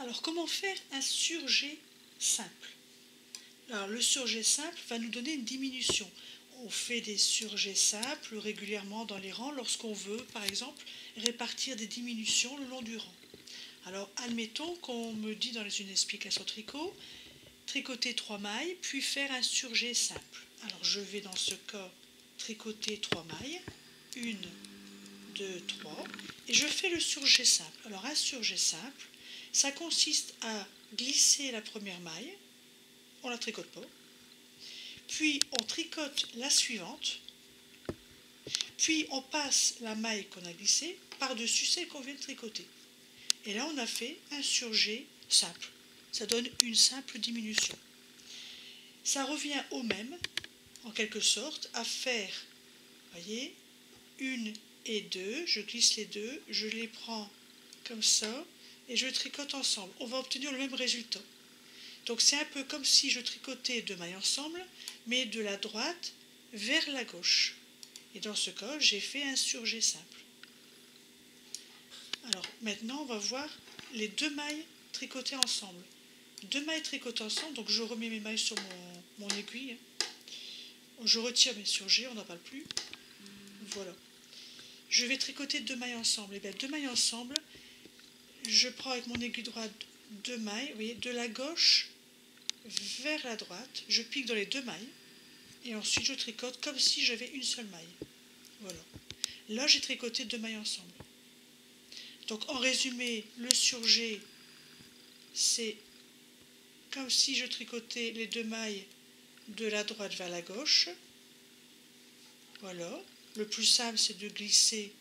Alors, comment faire un surjet simple? Alors, le surjet simple va nous donner une diminution. On fait des surjets simples régulièrement dans les rangs lorsqu'on veut, par exemple, répartir des diminutions le long du rang. Alors, admettons qu'on me dit dans une explication tricot, tricoter 3 mailles, puis faire un surjet simple. Alors, je vais dans ce cas tricoter 3 mailles, 1, 2, 3, et je fais le surjet simple. Alors, un surjet simple, ça consiste à glisser la première maille, on ne la tricote pas, puis on tricote la suivante, puis on passe la maille qu'on a glissée par-dessus celle qu'on vient de tricoter. Et là, on a fait un surjet simple. Ça donne une simple diminution. Ça revient au même, en quelque sorte, à faire, voyez, 1 et 2, je glisse les deux, je les prends comme ça, et je tricote ensemble. On va obtenir le même résultat. Donc c'est un peu comme si je tricotais 2 mailles ensemble, mais de la droite vers la gauche. Et dans ce cas, j'ai fait un surjet simple. Alors maintenant, on va voir les 2 mailles tricotées ensemble. 2 mailles tricotées ensemble, donc je remets mes mailles sur mon aiguille. Je retire mes surjets, on n'en parle plus. Voilà. Je vais tricoter 2 mailles ensemble. Et bien 2 mailles ensemble, je prends avec mon aiguille droite 2 mailles, vous voyez, de la gauche vers la droite, je pique dans les 2 mailles, et ensuite je tricote comme si j'avais une seule maille. Voilà. Là, j'ai tricoté 2 mailles ensemble. Donc en résumé, le surjet, c'est comme si je tricotais les 2 mailles de la droite vers la gauche. Voilà. Le plus simple, c'est de glisser,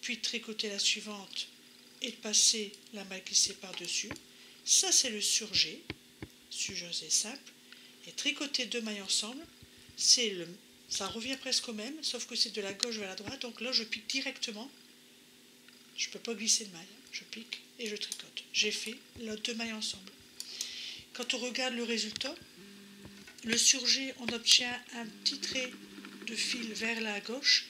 puis de tricoter la suivante et de passer la maille glissée par-dessus. Ça, c'est le surjet simple. Et tricoter 2 mailles ensemble, ça revient presque au même, sauf que c'est de la gauche vers la droite. Donc là, je pique directement. Je ne peux pas glisser de maille. Je pique et je tricote. J'ai fait là 2 mailles ensemble. Quand on regarde le résultat, le surjet, on obtient un petit trait de fil vers la gauche,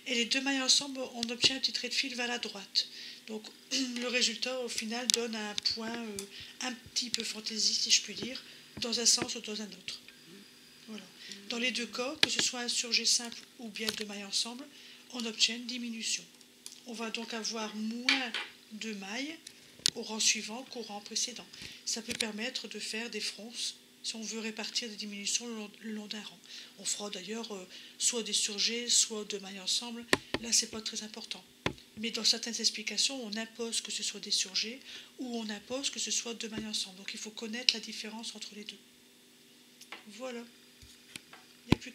et les 2 mailles ensemble, on obtient un petit trait de fil vers la droite. Donc le résultat au final donne un point un petit peu fantaisie, si je puis dire, dans un sens ou dans un autre. Voilà. Dans les deux cas, que ce soit un surjet simple ou bien 2 mailles ensemble, on obtient une diminution. On va donc avoir moins de mailles au rang suivant qu'au rang précédent. Ça peut permettre de faire des fronces si on veut répartir des diminutions le long d'un rang. On fera d'ailleurs soit des surjets, soit 2 mailles ensemble. Là, c'est pas très important. Mais dans certaines explications, on impose que ce soit des surjets ou on impose que ce soit 2 mailles ensemble. Donc il faut connaître la différence entre les deux. Voilà. Il n'y a plus